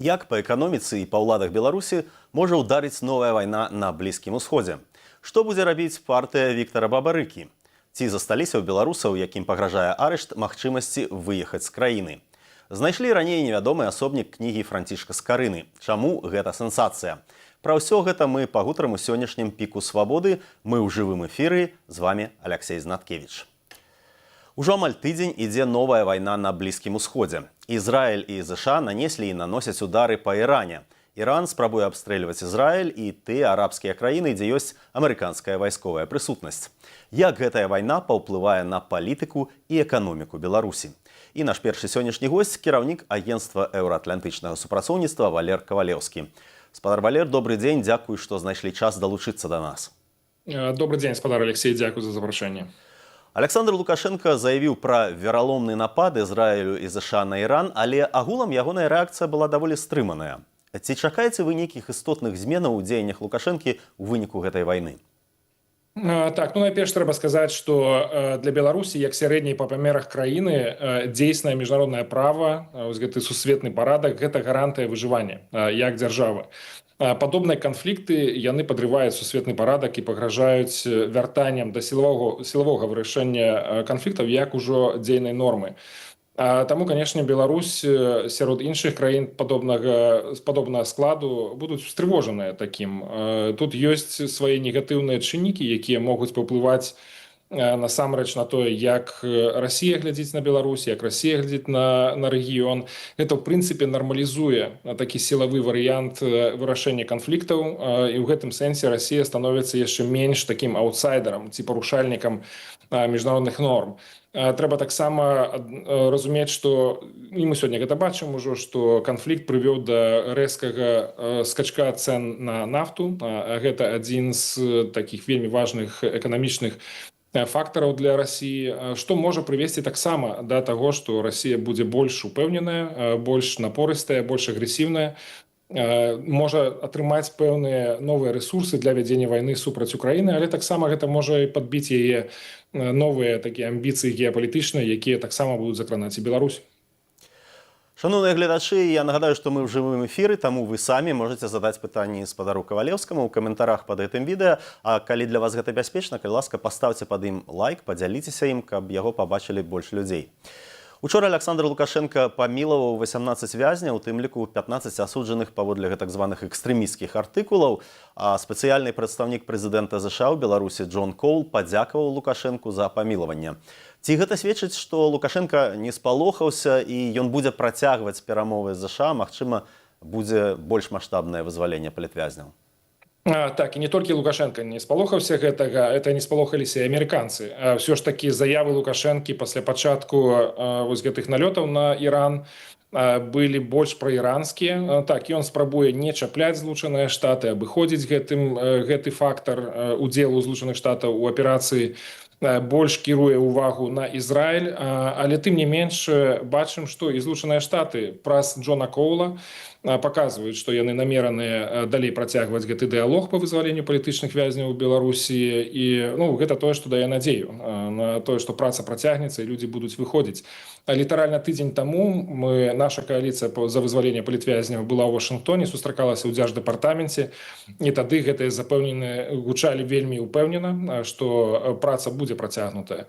Як па эканоміцы і па ўладах Беларусі можа ўдарыць новая вайна на Блізкім Усходзе? Што будзе рабіць партыя Віктара Бабарыкі? Ці засталіся ў беларусаў, якім пагражае арышт, магчымасці выехаць з краіны? Знайшлі раней невядомы асобнік кнігі Францішка Скарыны. Чаму гэта сенсацыя? Пра ўсё гэта мы пагутарым у сённяшнім піку свабоды. Мы ў жывым эфіры. З вами Алексей Знаткевич. Ужо амаль тыдзень ідзе новая вайна на Блізкім Усходзе. Ізраіль і ЗША нанеслі і наносяць удары па Іране. Іран спрабуе абстрэльваць Ізраіль і тыя арабскія краіны, дзе ёсць амерыканская вайсковая прысутнасць. Як гэтая вайна паўплывае на палітыку і эканоміку Беларусі? І наш першы сённяшні госць – кіраўнік агенцтва еўраатлантычнага супрацоўніцтва Валер Кавалеўскі. Спадар Валер, добры дзень, дзякуй, што знайшлі час далучыцца да нас. Добрый день, спадар Алексей, дзякуй за запрашэнне. Александр Лукашенко заявіў пра вераломны напад Ізраілю і ЗША на Іран, але агулам ягоная рэакцыя была даволі стрыманая. Ці чакаеце вы нейкіх істотных зменаў у дзеяннях Лукашэнкі ў выніку гэтай вайны? Так, найперш трэба сказаць, што для Беларусі, як сярэдняй па памерах краіны, дзейснае міжнароднае права, гэты сусветны парадак, гэта гарантыя выжывання як дзяржавы. Падобныя канфлікты, яны падрываюць сусветны парадак і пагражаюць вяртаннем да сілавога вырашэння канфліктаў як ужо дзейнай нормы. Таму, канешне, Беларусь сярод іншых краін падобнага складу будуць устрывожаныя такім. Тут ёсць свае негатыўныя чыннікі, якія могуць паўплываць насамрэч на тое, як Расія глядзіць на Беларусь, як Расія глядзіць на рэгіён. Гэта, ў прынцыпе, нармалізуе такі сілавы варыянт вырашэння канфліктаў, і ў гэтым сэнсе Расія становіцца яшчэ менш такім аўтсайдерам ці парушальнікам міжнародных норм. Трэба таксама разумець, што і мы сёння гэта бачым ужо, што канфлікт прывёў да рэзкага скачка цэн на нафту. Гэта адзін з такіх вельмі важных эканамічных фактараў для Расіі, што можа прывесці таксама да таго, што Расія будзе больш упэўненая, больш напорыстая, больш агрэсіўная, можа атрымаць пэўныя новыя рэсурсы для вядзення вайны супраць Украіны, але таксама гэта можа і падбіць яе новыя такія амбіцыі геапалітычныя, якія таксама будуць закранаць і Беларусь. Шановныя гледачы, я нагадаю, што мы ў жывым эфіры, таму вы самі можаце задаць пытанні спадару Кавалеўскаму ў каментарах пад гэтым відэа. А калі для вас гэта бяспечна, калі ласка, паставце пад ім лайк, падзяліцеся ім, каб яго пабачылі больш людзей. Учора Александр Лукашенко памілаваў 18 вязняў, у тым ліку 15 асуджаных паводле гэтак званых экстрэмісцкіх артыкулаў, а спецыяльны прадстаўнік прэзідэнта ЗША ў Беларусі Джон Коул падзякаваў Лукашенку за памілаванне. Ці гэта сведчыць, што Лукашенко не спалохаўся і ён будзе працягваць перамовы з ЗША, магчыма, будзе больш маштабнае вызваленне палітвязняў? Так, і не толькі Лукашенко не спалохаўся гэтага, это не спалохаліся і амерыканцы. Ўсё ж такі заявы Лукашэнкі пасля пачатку вось гэтых налётаў на Іран былі больш праіранскія. Так, ён спрабуе не чапляць Злучаныя Штаты, абыходзіць гэты фактар удзелу Злучаных Штатаў у аперацыі, больш кіруе ўвагу на Ізраіль, але тым не менш бачым, што і Злучаныя Штаты праз Джона Коула паказваюць, што яны намераныя далей працягваць гэты дыялог па вызваленню палітычных вязняў у Беларусі, і гэта тое, што дае надзею на тое, што праца працягнецца і людзі будуць выходзіць. Літаральна тыдзень таму наша кааліцыя за вызваленне палітвязняў была ў Вашынгтоне, сустракалася ў дзярждэпартаменце, і тады гэтыя запэўнены гучалі вельмі ўпэўнена, што праца будзе працягнутая.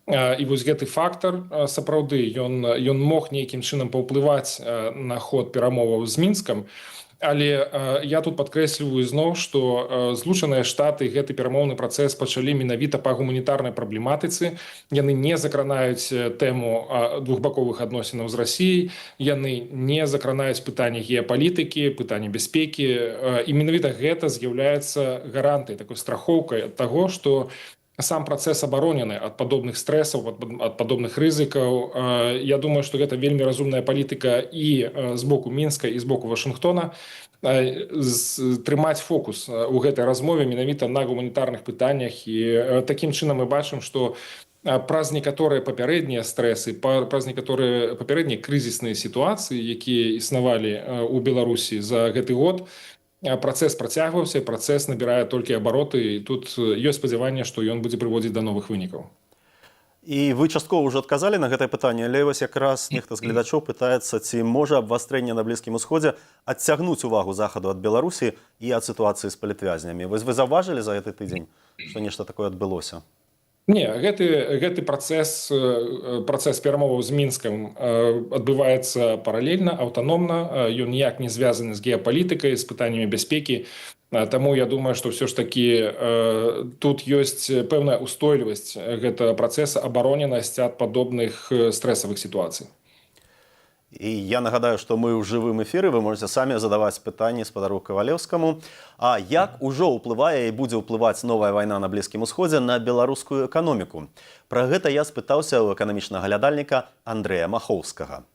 І вось гэты фактар сапраўды ён мог нейкім чынам паўплываць на ход перамоваў з Мінскам, але я тут падкрэсліваю зноў, што Злучаныя Штаты гэты перамоўны працэс пачалі менавіта па гуманітарнай праблематыцы. Яны не закранаюць тэму двухбаковых адносінаў з Расіяй, яны не закранаюць пытанні геапалітыкі, пытанні бяспекі, і менавіта гэта з'яўляецца гарантыяй, такой страхоўкай ад таго, што сам працэс абаронены ад падобных стрэсаў, ад падобных рызыкаў. Я думаю, што гэта вельмі разумная палітыка і з боку Мінска, і з боку Вашынгтона трымаць фокус у гэтай размове менавіта на гуманітарных пытаннях. І такім чынам мы бачым, што праз некаторыя папярэднія стрэсы, праз некаторыя папярэднія крызісныя сітуацыі, якія існавалі ў Беларусі за гэты год, працэс працягваўся, працэс набірае толькі абароты, і тут ёсць спадзяванне, што ён будзе прыводзіць да новых вынікаў. І вы часткова ўжо адказалі на гэтае пытанне, але вось якраз нехта з гледачоў пытаецца, ці можа абвастрэнне на Блізкім Усходзе адцягнуць увагу Захаду ад Беларусі і ад сітуацыі з палітвязнямі. Вось вы заўважылі за гэты тыдзень, што нешта такое адбылося? Не, гэты працэс перамоваў з Мінскам адбываецца паралельна, аўтаномна, ён ніяк не звязаны з геапалітыкай, з пытаннямі бяспекі. Таму я думаю, што ўсё ж такі тут ёсць пэўная ўстойлівасць гэтага працэса, абароненасць ад падобных стрэсавых сітуацый. І я нагадаю, што мы ў жывым эфіры, вы можете самі задаваць пытанні спадару Кавалеўскаму. А як ужо ўплывае і будзе ўплываць новая вайна на Блізкім Усходзе на беларускую эканоміку? Пра гэта я спытаўся ў эканамічнага глядальніка Андрэя Махоўскага.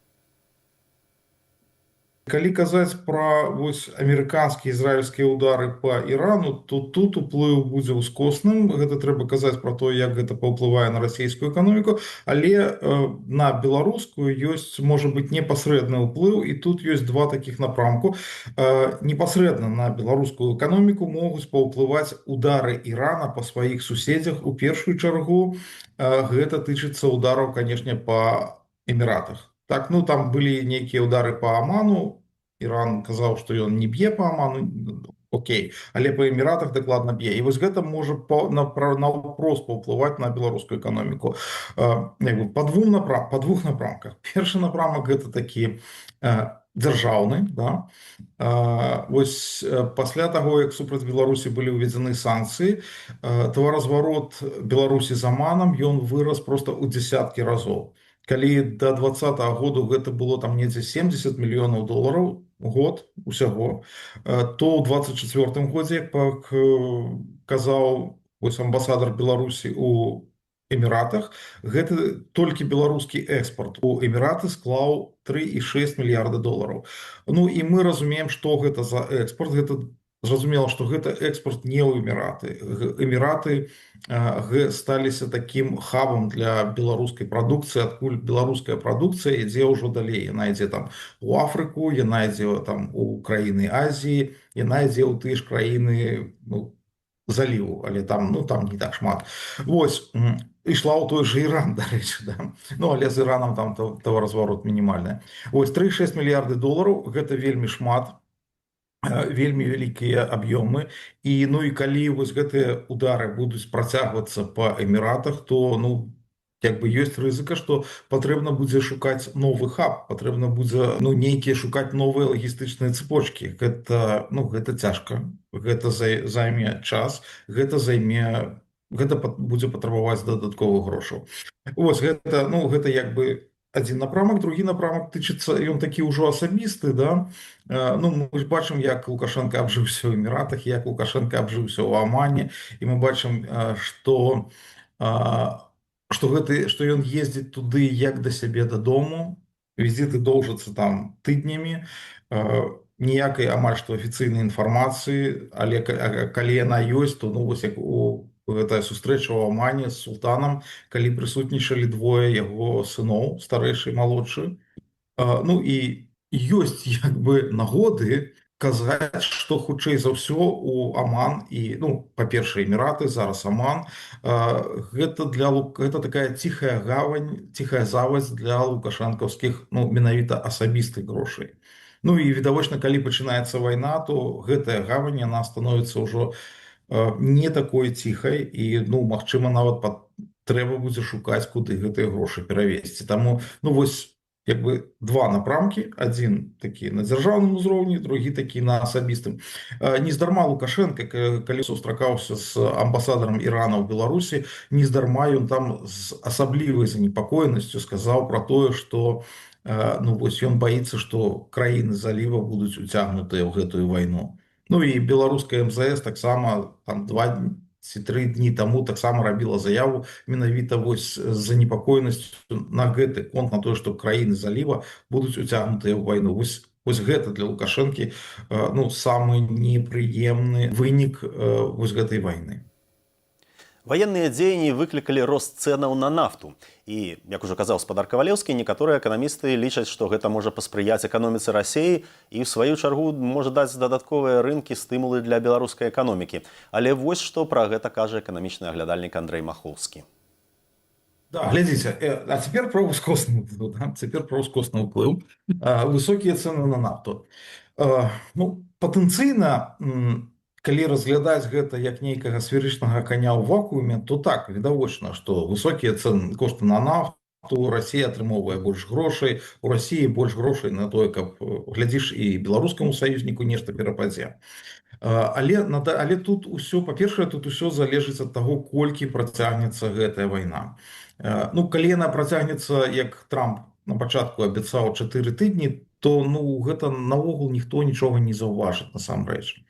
Калі казаць пра амерыканскія ізраільскія ўдары па Ірану, то тут уплыў будзе ўскосным. Гэта трэба казаць пра то, як гэта паўплывае на расійскую эканоміку, але на беларускую ёсць, можа быць, непасрэдны ўплыў, і тут ёсць два такіх напрамку. Непасрэдна на беларускую эканоміку могуць паўплываць удары Ірана па сваіх суседзях. У першую чаргу гэта тычыцца удараў, канешне, па Эміратах. Так, ну там былі нейкія ўдары па Аману. Іран казаў, што ён не б'е па Аману, окей, але па Эміратах дакладна б'е. І вось гэта можа наўпрост паўплываць на беларускую эканоміку па двух напрамках. Першы напрамак гэта такі дзяржаўны, да? Вось пасля таго, як супраць Беларусі былі ўведзены санкцыі, таваразварот Беларусі з Аманам ён вырас проста ў дзесяткі разоў. Калі да 2020 году гэта было там недзе 70 мільёнаў долараў год усяго, то ў 24 годзе, як казаў амбасадар Беларусі у Эміратах, гэта толькі беларускі экспорт у Эміраты склаў 3,6 мільярда долараў. Ну і мы разумеем, што гэта за экспорт. Гэта зразумела, што гэта экспорт не ў Эміраты. Эміраты сталіся такім хабам для беларускай прадукцыі, адкуль беларуская прадукцыя ідзе ўжо далей. Яна ідзе там у Афрыку, яна ідзе там у краіны Азіі, яна ідзе ў тыя ж краіны заліву, але там, ну, там не так шмат. Вось, ішла ў той же Іран, дарэчы, да? Ну, але з Іранам там таваразварот мінімальны. Вось, 3,6 мільярды долараў, гэта вельмі шмат, вельмі вялікія аб'ёмы. І, ну, і калі вось гэтыя удары будуць працягвацца па Эміратах, то, ну, як бы ёсць рызыка, што патрэбна будзе шукаць новы хаб, патрэбна будзе, ну, нейкія шукаць новыя лагістычныя цепочкі. Гэта, ну, гэта цяжка, гэта займе час, гэта будзе патрабаваць дадатковых грошаў. Вось, гэта, ну, гэта як бы адзін напрамак. Другі напрамак тычыцца, ён такі ўжо асабісты, да? Ну, мы ж бачым, як Лукашенко абжыўся ў Эміратах, як Лукашенко абжыўся ў Амане, і мы бачым, што ён ездзіць туды як да сябе дадому, візіты доўжацца там тыднямі, ніякай амаль што афіцыйнай інфармацыі, але калі яна ёсць, то, ну, вось як гэтая сустрэча ў Амане з султанам, калі прысутнічалі двое яго сыноў, старэйшы і малодшы. Ну і ёсць як бы нагоды казаць, што хутчэй за ўсё у Аман і, ну, па-першае, Эміраты, зараз Аман, гэта такая ціхая гавань, ціхая завадзь для лукашэнкаўскіх, ну, менавіта асабістых грошай. Ну і відавочна, калі пачынаецца вайна, то гэтая гавань, яна становіцца ўжо не такой ціхай, і, ну, магчыма, нават трэба будзе шукаць, куды гэтыя грошы перавесці. Таму, ну, вось, як бы два напрамкі, адзін такі на дзяржаўным узроўні, другі такі на асабістым. Нездарма Лукашенко, калі сустракаўся з амбасадарам Ірана ў Беларусі, нездарма ён там з асаблівай занепакоенасцю сказаў пра тое, што, ну, вось, ён баіцца, што краіны заліва будуць уцягнутыя ў гэтую вайну. Ну і беларуская МЗС таксама там 2 ці 3 дні таму таксама рабіла заяву менавіта вось з занепакоенасцю на гэты конт, на тое, што краіны заліва будуць уцягнутыя ў вайну. Вось гэта для Лукашэнкі, ну, самы непрыемны вынік вось гэтай вайны. Военные дзеянні выклікалі рост цэнаў на нафту. І, як ужо казаў спадар Кавалеўскі, некаторыя эканамісты лічаць, што гэта можа паспрыяць эканоміцы Расіі і, ў сваю чаргу, можа даць дадатковыя рынкі, стымулы для беларускай эканомікі. Але вось што пра гэта кажа эканамічны аглядальнік Андрэй Махоўскі. Да, глядзіце, а цяпер пра ўскосны ўплыў, да? Цяпер пра ўскосны ўплыў. Высокія цэны на нафту. Ну, патэнцыйна, калі разглядаць гэта як нейкага сферычнага коня ў вакууме, то так, відавочна, што высокія цэны, кошты на нафту, Расія атрымоўвае больш грошай, у Расіі больш грошай на тое, каб, глядзіш, і беларускаму саюзніку нешта перападзе. Але тут усё, па-першае, тут усё залежыць ад таго, колькі працягнецца гэтая вайна. Ну, калі яна працягнецца, як Трамп на пачатку абяцаў 4 тыдні, то ну гэта наогул ніхто нічога не заўважыць насамрэч.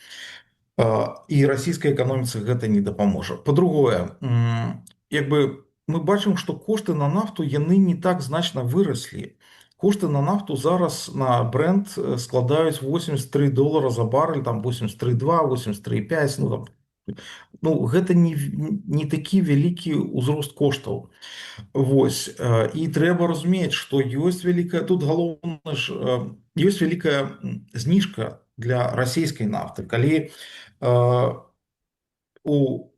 І расійскай эканоміцы гэта не дапаможа. Па-другое, як бы мы бачым, што кошты на нафту яны не так значна выраслі. Кошты на нафту зараз на бренд складаюць $83 за баррель, там 83,2, 83,5, ну там. Ну, гэта не такі вялікі ўзрост коштаў. Вось, і трэба разумець, што ёсць вялікая, тут галоўна ж, ёсць вялікая зніжка для расійскай нафты. Калі у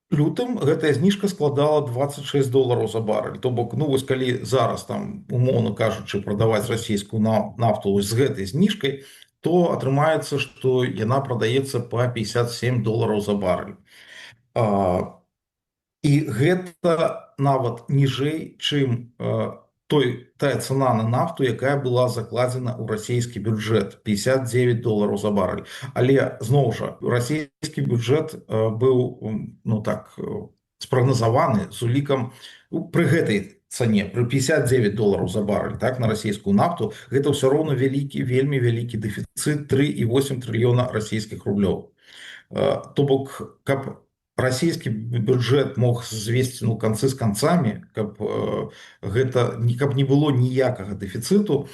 лютым гэтая зніжка складала $26 за баррель. То бок, ну вось калі зараз там, умоўна кажучы, прадаваць расійскую нафту з гэтай зніжкай, то атрымаецца, што яна прадаецца па $57 за баррель. І гэта нават ніжэй, чым тая цана на нафту, якая была закладзена ў расійскі бюджэт, $59 за баррель. Але, зноў жа, расійскі бюджэт быў, ну так, спрагназаваны з улікам пры гэтай цане, пры $59 за баррель, так, на расійскую нафту, гэта ўсё роўна вельмі вялікі дэфіцыт, 3,8 трыльёна расійскіх рублёў. То бок, каб расійскі бюджэт мог звесці, ну, канцы з канцамі, каб не было ніякага дэфіцыту,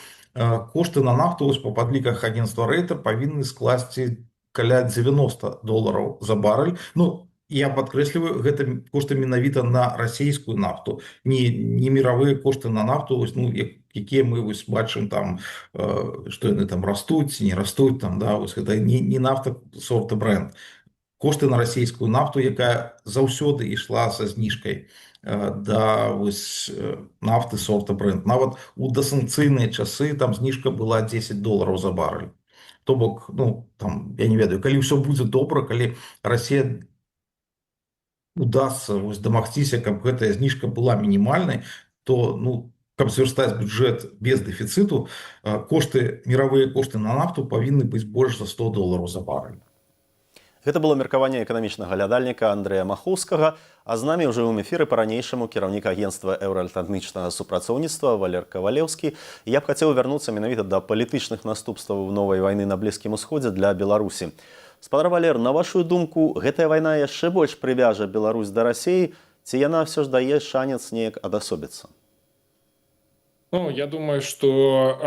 кошты на нафту па падліках агенцтва Рейтер павінны скласці каля $90 за баррель. Ну, я падкрэсліваю, гэта кошты менавіта на расійскую нафту, не міравыя кошты на нафту, ну, якія мы вось бачым там, што яны там растуць, не растуць там, да, вось гэта не нафта сорта бренд. Кошты на расійскую нафту, якая заўсёды ішла са зніжкай да вось нафты сорта бренд. Нават у дасанкцыйныя часы там зніжка была $10 за баррель. То бок, ну, там, я не ведаю, калі ўсё будзе добра, калі Расія удасца вось дамагціся, каб гэтая зніжка была мінімальнай, то, ну, каб зверстаць бюджэт без дэфіцыту, міравыя кошты на нафту павінны быць больш за $100 за баррель. Гэта было меркаванне эканамічнага глядальніка Андрэя Махоўскага, а з намі ў жывым эфіры па-ранейшаму кіраўнік агенцтва еўраатлантычнага супрацоўніцтва Валер Кавалеўскі. Я б хацеў вярнуцца менавіта да палітычных наступстваў новай вайны на Блізкім Усходзе для Беларусі. Спадар Валер, на вашу думку, гэтая вайна яшчэ больш прывяжа Беларусь да Расіі, ці яна ўсё ж дае шанец неяк адасобіцца? Ну, я думаю, что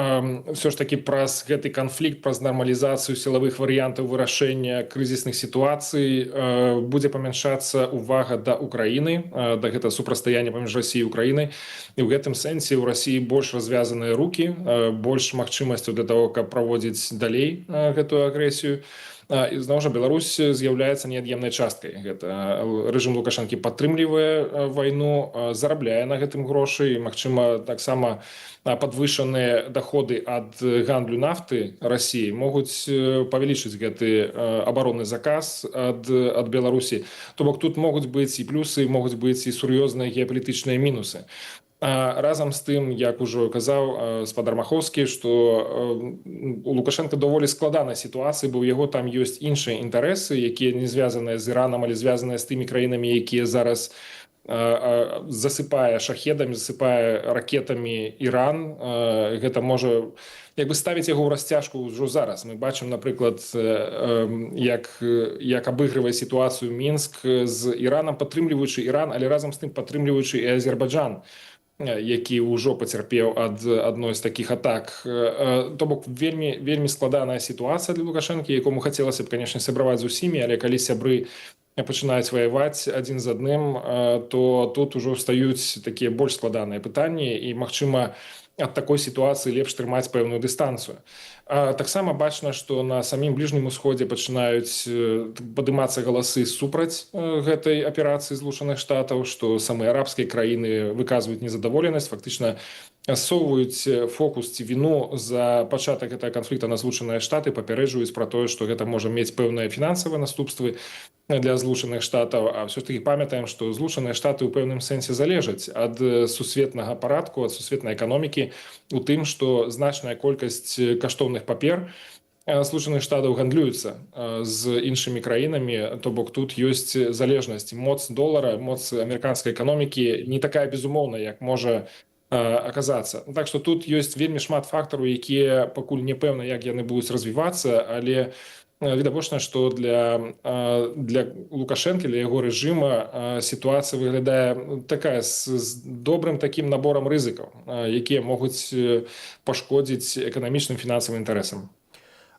все ж таки праз гэты канфлікт, праз нармалізацыю сілавых варыянтаў вырашэння крызісных сітуацый будзе памяншацца увага да Украіны, да гэта супрацьстаяння паміж Расіяй і Украінай. І ў гэтым сэнсе ў Расіі больш развязаныя рукі, больш магчымасцяў для того, каб праводзіць далей гэтую агрэсію. І зноў жа Беларусь з'яўляецца неад'емнай часткай. Гэта рэжым Лукашэнкі падтрымлівае вайну, зарабляе на гэтым грошы, і, магчыма, таксама падвышаныя даходы ад гандлю нафты Расіі могуць павялічыць гэты абаронны заказ ад Беларусі. То бок тут могуць быць і плюсы, могуць быць і сур'ёзныя геапалітычныя мінусы. Разам з тым, як ужо казаў спадар Махоўскі, што у Лукашэнка даволі складаная сітуацыя, бо ў яго там ёсць іншыя інтарэсы, якія не звязаныя з Іранам, але звязаныя з тымі краінамі, якія зараз засыпае шахедамі, засыпае ракетамі Іран. Гэта можа як бы ставіць яго ў расцяжку ўжо зараз. Мы бачым, напрыклад, як абыгрывае сітуацыю Мінск з Іранам, падтрымліваючы Іран, але разам з тым падтрымліваючы і Азербайджан, які ўжо пацярпеў ад адной з такіх атак. То бок вельмі складаная сітуацыя для Лукашэнкі, якому хацелася б, канешне, сябраваць з усімі, але калі сябры пачынаюць ваяваць адзін з адным, то тут ужо стаюць такія больш складаныя пытанні, і, магчыма, ад такой сітуацыі лепш трымаць пэўную дыстанцыю. Таксама бачна, што на самім бліжнім усходзе пачынаюць падымацца галасы супраць гэтай аперацыі Злучаных Штатаў, што самыя арабскія краіны выказваюць незадаволенасць, фактычна ссоўваюць фокус ці віну за пачатак гэтага канфлікта на Злучаныя Штаты, папярэджваюць пра тое, што гэта можа мець пэўныя фінансавыя наступствы для Злучаных Штатаў, а ўсё ж таки памятаем, што Злучаныя Штаты ў пэўным сэнсе залежаць ад сусветнага парадку, ад сусветнай эканомікі у тым, што значная колькасць каштоўных папер Злучаных Штатаў гандлююцца з іншымі краінамі, то бок тут ёсць залежнасць. Моц долара, моц амерыканскай эканомікі не такая безумоўная, як можа аказацца. Так што тут ёсць вельмі шмат фактараў, якія пакуль не пэўна, як яны будуць развівацца, але відавочна, што для Лукашэнкі, для яго рэжыма сітуацыя выглядае такая з добрым такім наборам рызыкаў, якія могуць пашкодзіць эканамічным фінансавым інтарэсам.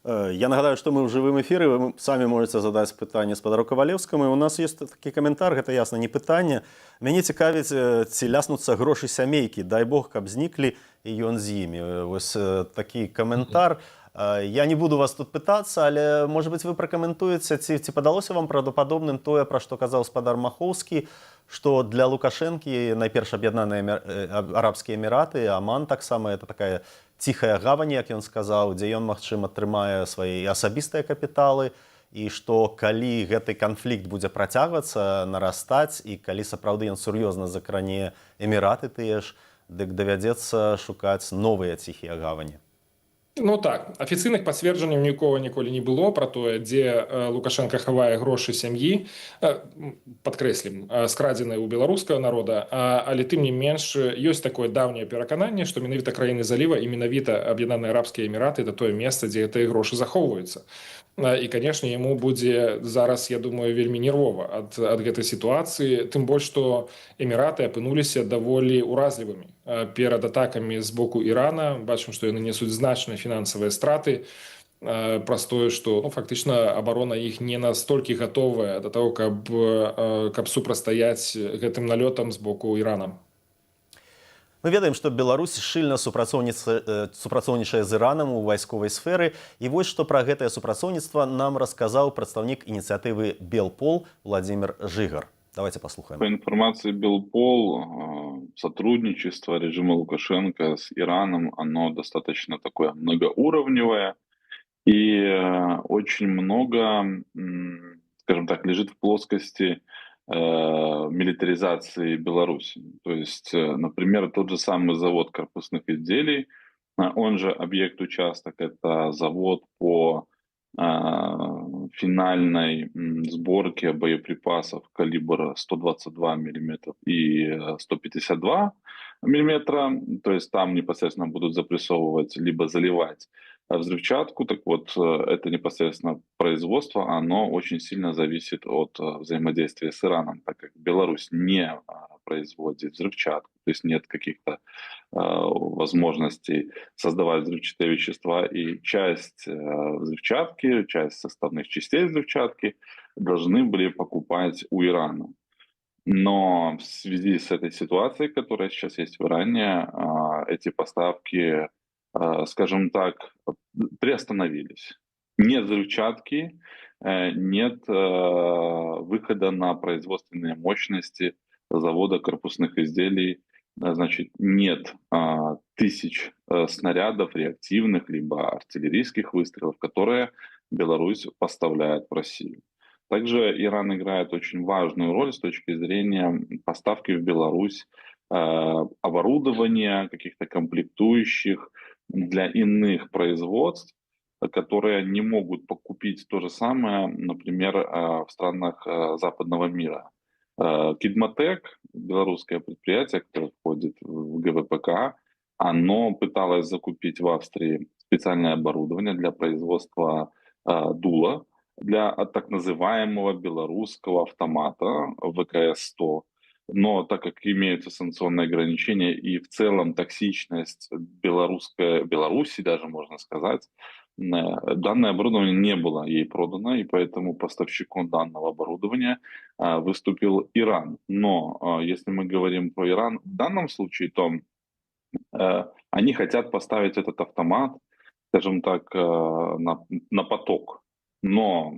Я нагадаю, што мы ў жывым эфіры, вы самі можаце задаць пытанне спадару Кавалеўскаму. У нас ёсць такі каментар, гэта ясна не пытанне. Мяне цікавіць, ці ляснуцца грошы сямейкі, дай Бог, каб зніклі і ён з імі. Вось такі каментар. Я не буду вас тут пытацца, але, можа быць, вы пракаментуеце, ці падалося вам правдападобным тое, пра што казаў спадар Махоўскі, што для Лукашэнкі найперш аб'яднаныя арабскія эміраты, Аман таксама, это такая ціхая гавань, як ён сказаў, дзе ён, магчыма, трымае свае асабістыя капіталы, і што калі гэты канфлікт будзе працягвацца, нарастаць, і калі сапраўды ён сур'ёзна закране эміраты тыя ж, дык давядзецца шукаць новыя ціхія гавані. Ну так, афіцыйных пацверджанняў нікога ніколі не было пра тое, дзе Лукашенко хавае грошы сям'і, падкрэслім, скрадзеныя ў беларускага народа, але тым не менш ёсць такое даўняе перакананне, што менавіта краіны заліва і менавіта аб'яднаныя арабскія эміраты это тое месца, дзе гэтыя грошы захоўваюцца. І, канешне, яму будзе зараз, я думаю, вельмі нервова ад гэтай сітуацыі, тым больш, што эміраты апынуліся даволі ўразлівымі перад атакамі з боку Ірана. Бачым, што яны несуць значныя фінансавыя страты, праз тое, што фактычна абарона іх не настолькі гатовая да таго, каб супрацьстаяць гэтым налётам з боку Ірана. Мы ведаем, што Беларусь шчыльна супрацоўнічае з Іранам у вайсковай сферы. І вось што пра гэтае супрацоўніцтва нам расказаў прадстаўнік ініцыятывы «Белпол» Владимир Жигар. Давайте послушаем. По информации Белпол, сотрудничество режима Лукашенко с Ираном, оно достаточно такое многоуровневое. И очень много, скажем так, лежит в плоскости милитаризации Беларуси. То есть, например, тот же самый завод корпусных изделий, он же объект-участок, это завод по финальной сборке боеприпасов калибра 122 мм и 152 мм, то есть там непосредственно будут запрессовывать либо заливать взрывчатку. Так вот, это непосредственно производство, оно очень сильно зависит от взаимодействия с Ираном, так как Беларусь не производит взрывчатку, то есть нет каких-то возможностей создавать взрывчатые вещества, и часть взрывчатки, часть составных частей взрывчатки должны были покупать у Ирана. Но в связи с этой ситуацией, которая сейчас есть в Иране, эти поставки, скажем так, приостановились. Нет взрывчатки, нет выхода на производственные мощности завода корпусных изделий, значит, нет тысяч снарядов реактивных либо артиллерийских выстрелов, которые Беларусь поставляет в Россию. Также Иран играет очень важную роль с точки зрения поставки в Беларусь оборудования, каких-то комплектующих для иных производств, которые не могут покупить то же самое, например, в странах западного мира. Кидмотек, белорусское предприятие, которое входит в ГВПК, оно пыталось закупить в Австрии специальное оборудование для производства дула, для так называемого белорусского автомата ВКС-100. Но так как имеются санкционные ограничения и в целом токсичность Беларуси, даже можно сказать, данное оборудование не было ей продано, и поэтому поставщиком данного оборудования выступил Иран. Но если мы говорим про Иран в данном случае, то Они хотят поставить этот автомат, скажем так, на поток. Но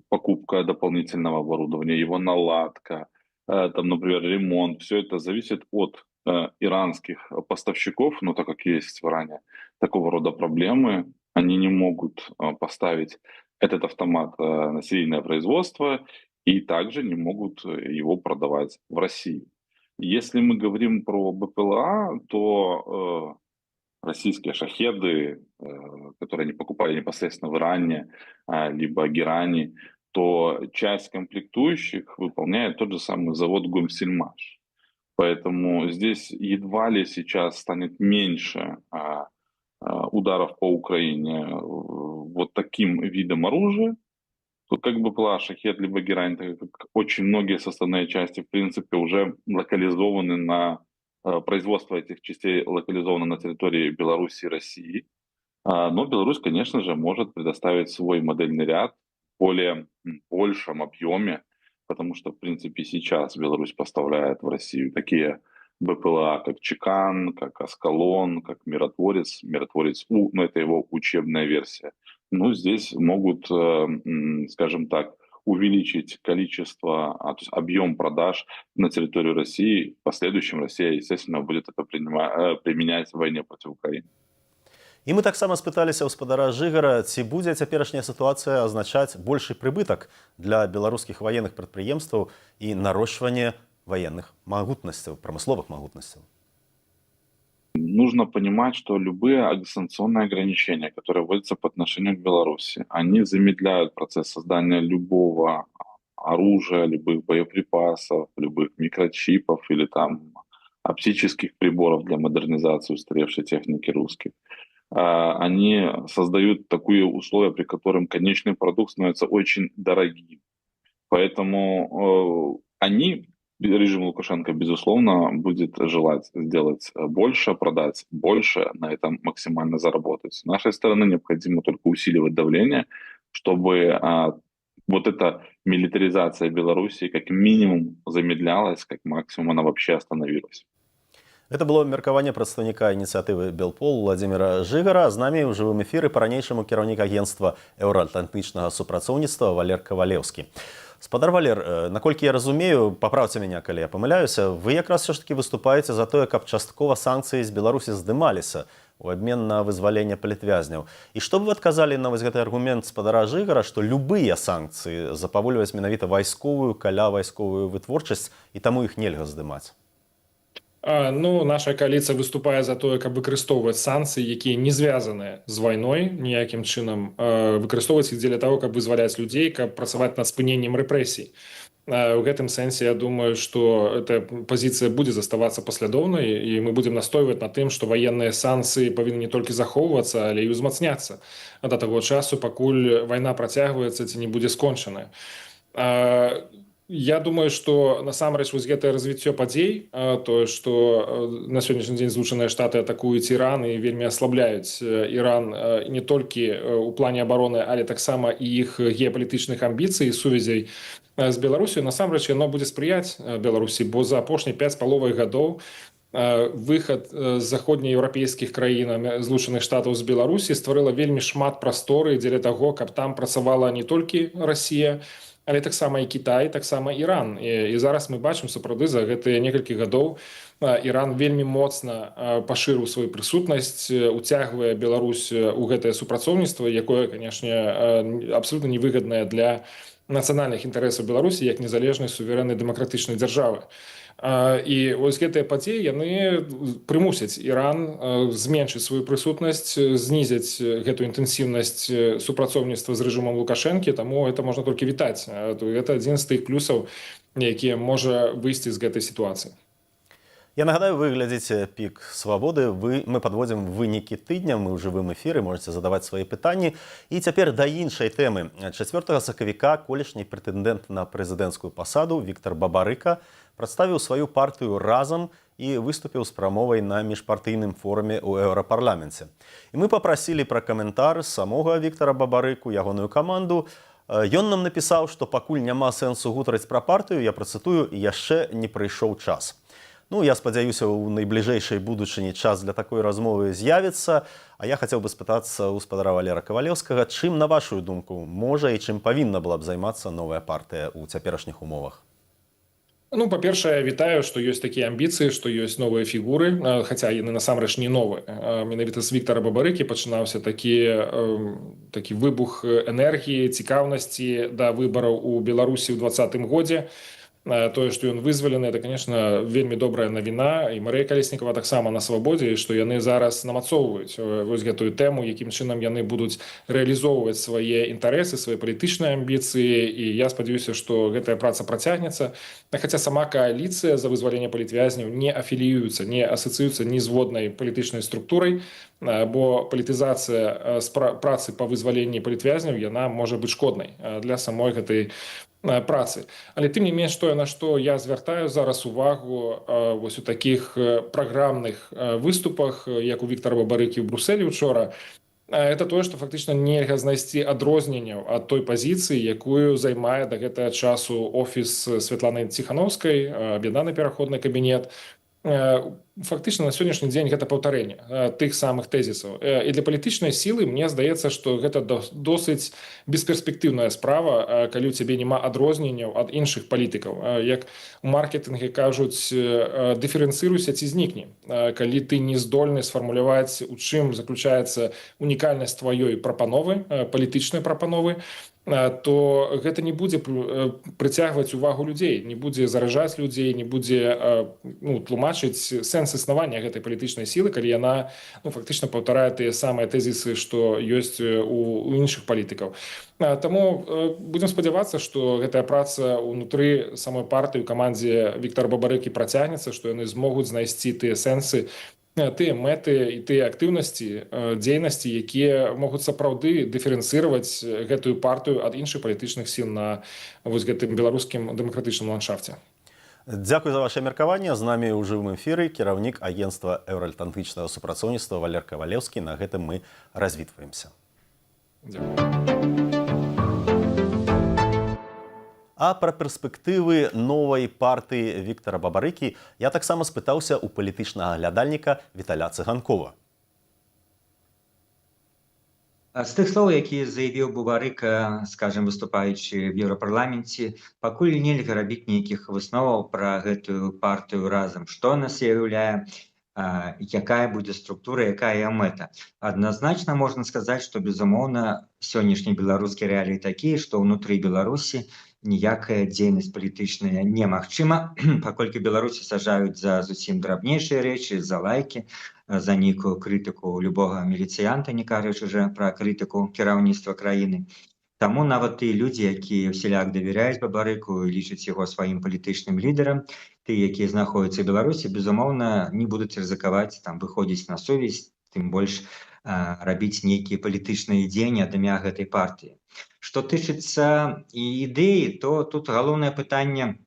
покупка дополнительного оборудования, его наладка, там, например, ремонт, все это зависит от иранских поставщиков, но так как есть ранее такого рода проблемы, они не могут поставить этот автомат на серийное производство и также не могут его продавать в России. Если мы говорим про БПЛА, то российские шахеды, которые они покупали непосредственно в Иране, либо Герани, то часть комплектующих выполняет тот же самый завод Гомсельмаш. Поэтому здесь едва ли сейчас станет меньше ударов по Украине вот таким видом оружия. Тут как бы была шахед либо герань, так как очень многие составные части, в принципе, уже локализованы на производство этих частей локализовано на территории Беларуси и России. Но Беларусь, конечно же, может предоставить свой модельный ряд в более большем объеме, потому что, в принципе, сейчас Беларусь поставляет в Россию такие БПЛА, как Чекан, как Аскалон, как Миротворец, Миротворец У, но это его учебная версия. Ну, здесь могут, скажем так, увеличить количество, то есть объем продаж на территорию России. В последующем Россия, естественно, будет это применять в войне против Украины. І мы таксама спыталіся ў спадара Жыгара, ці будзе цяперашняя сітуацыя азначаць большы прыбытак для беларускіх ваенных прадпрыемстваў і нарошчванне военных магутнасцяў, прамысловых магутнасцяў. Нужно понимать, что любые санкционные ограничения, которые вводятся по отношению к Беларуси, они замедляют процесс создания любого оружия, любых боеприпасов, любых микрочипов или там оптических приборов для модернизации устаревшей техники русских. Они создают такие условия, при которых конечный продукт становится очень дорогим. Поэтому режим Лукашенко, безусловно, будет желать сделать больше, продать больше, на этом максимально заработать. С нашей стороны необходимо только усиливать давление, чтобы вот эта милитаризация Беларуси как минимум замедлялась, как максимум она вообще остановилась. Это было меркаванне прадстаўніка ініцыятывы Белпол Владзіміра Жыгара. З намі ў жывым эфіры па-ранейшаму кіраўнік агенцтва еўраатлантычнага супрацоўніцтва Валер Кавалеўскі. Спадар Валер, наколькі я разумею, паправце мяне, калі я памыляюся, вы якраз все ж таки выступаеце за тое, каб часткова санкцыі з Беларусі здымаліся у абмен на вызваленне палітвязняў. І што б вы адказалі на вось гэты аргумент спадара Жыгара, што любыя санкцыі запавольваюць менавіта вайсковую, каля вайсковую вытворчасць, і таму іх нельга здымаць? Ну, наша коаліцыя выступае за тое, каб выкарыстоўваць санкцыі, якія не звязаныя з вайной ніякім чынам, выкарыстоўваць іх дзеля того, каб вызваляць людзей, каб працаваць над спыненнем рэпрэсій. У гэтым сэнсе я думаю, што эта пазіцыя будзе заставацца паслядоўнай, і мы будзем настойваць на тым, што ваенныя санкцыі павінны не толькі захоўвацца, але і ўзмацняцца да таго часу, пакуль вайна працягваецца ці не будзе скончаная. Я думаю, что насамрэч вось гэтае развіццё падзей, тое, што на сённяшні дзень Злучаныя Штаты атакуюць Іран і вельмі аслабляюць Іран не толькі ў плане абароны, але таксама і іх геапалітычных амбіцый і сувязей з Беларусю, насамрэч яно будзе спрыяць Беларусі, бо за апошнія 5,5 гадоў выхад з заходнееўрапейскіх краін Злучаных Штатаў з Беларусі стварыла вельмі шмат прасторы дзеля таго, каб там працавала не толькі Расія, але таксама і Кітай, таксама Іран. І зараз мы бачым, сапраўды, за гэтыя некалькі гадоў Іран вельмі моцна пашырыў сваю прысутнасць, уцягвае Беларусь у гэтае супрацоўніцтва, якое, канешне, абсолютна невыгаднае для нацыянальных інтарэсаў Беларусі як незалежнай суверэннай дэмакратычнай дзяржавы. І вось гэтыя падзеі яны прымусяць Іран зменшыць сваю прысутнасць, знізіць гэту інтэнсіўнасць супрацоўніцтва з рэжымам Лукашэнкі, таму это можна толькі вітаць. Гэта адзін з тых плюсаў, якія можа выйсці з гэтай сітуацыі. Я нагадаю, вы глядзіце «Пік свабоды». Мы падводзім вынікі тыдня, мы ў жывым эфіры, можаце задаваць свае пытанні. І цяпер да іншай тэмы. 4 сакавіка колішні прэтэндэнт на прэзідэнцкую пасаду Віктар Бабарыка прадставіў сваю партыю «Разам» і выступіў з прамовай на міжпартыйным форуме ў Еўрапарламенце. І мы папрасілі пра каментар самога Віктара Бабарыку, ягоную каманду. Ён нам напісаў, што пакуль няма сэнсу гутарыць пра партыю, я працытую, яшчэ не прыйшоў час. Ну, я спадзяюся, у найбліжэйшай будучыні час для такой размовы з'явіцца. А я хацеў бы спытацца ў спадара Валера Кавалеўскага, чым, на вашу думку, можа і чым павінна была б займацца новая партыя ў цяперашніх умовах? Ну, па-першае, вітаю, што ёсць такія амбіцыі, што ёсць новыя фігуры, хаця яны насамрэч не новыя. Менавіта з Віктара Бабарыкі пачынаўся такі выбух энергіі, цікаўнасці да выбараў у Беларусі ў 2020 годзе. Тое, што ён вызвалены, это, конечно, вельмі добрая навіна, і Марыя Калеснікава таксама на свабодзе, і што яны зараз намацоўваюць вось гэтую тэму, якім чынам яны будуць рэалізоўваць свае інтарэсы, свае палітычныя амбіцыі, і я спадзяюся, што гэтая праца працягнецца. Хаця сама кааліцыя за вызваленне палітвязняў не афіліюецца, не асацыюецца ні з воднай палітычнай структурай, бо палітызацыя працы па вызваленні палітвязняў, яна можа быць шкоднай для самой гэтай працы. Але тым не менш, тое, на што я звяртаю зараз увагу вось у такіх праграмных выступах, як у Віктара Бабарыкі ў Брусэлі учора, это тое, што фактычна нельга знайсці адрозненняў ад той пазіцыі, якую займае да гэтага часу офіс Святланы Ціханаўскай, аб'яднаны пераходны кабінет. Фактычна на сённяшні дзень гэта паўтарэнне тых самых тэзісаў. І для палітычнай сілы мне здаецца, што гэта досыць бесперспектыўная справа, калі ў цябе няма адрозненняў ад іншых палітыкаў. Як у маркетынге кажуць, дыферэнцыруйся ці знікне. Калі ты не здольны сфармуляваць, у чым заключаецца унікальнасць тваёй прапановы, палітычнай прапановы, то гэта не будзе прыцягваць увагу людзей, не будзе заражаць людзей, не будзе тлумачыць сэнс існавання гэтай палітычнай сілы, калі яна фактычна паўтарае тыя самыя тэзісы, што ёсць у іншых палітыкаў. Таму будзем спадзявацца, што гэтая праца ўнутры самой партыі, у камандзе Віктара Бабарыкі працягнецца, што яны змогуць знайсці тыя сэнсы, тыя мэты і тыя актыўнасці, дзейнасці, якія могуць сапраўды дыферэнцыраваць гэтую партыю ад іншых палітычных сіл на вось гэтым беларускім дэмакратычным ландшафце. Дзякуй за ваше меркаванне. З намі ў жывым эфіры кіраўнік агенцтва еўраатлантычнага супрацоўніцтва Валер Кавалеўскі. На гэтым мы развітваемся. Дзякуй. А пра перспектывы новай партыі Віктара Бабарыкі я таксама спытаўся ў палітычнага глядальніка Віталя Цыганкова. З тых слоў, якія заявіў Бабарыка, скажем, выступаючы в Еўрапарламенце, пакуль нельга рабіць нейкіх высноваў пра гэтую партыю разам. Што нас уяўляе, якая будзе структура, якая мэта. Адназначна можна сказаць, што, безумоўна, сённяшнія беларускія рэаліі такія, што ўнутры Беларусі ніякая дзейнасць палітычная немагчыма, паколькі Беларусі сажаюць за зусім драбнейшыя рэчы, за лайкі, за нейкую крытыку любога міліцыянта, не кажучы уже пра крытыку кіраўніцтва краіны. Таму нават тыя людзі, якія ўсяляк давяряюць Бабарыку і лічаць яго сваім палітычным лідарам, тыя, якія знаходзяцца ў Беларусі, безумоўна, не будуць рызыкаваць выходзіць на сувязь, тым больш рабіць нейкія палітычныя дзеянні ад імя гэтай партыі. Што тычыцца ідэі, то тут галоўнае пытанне,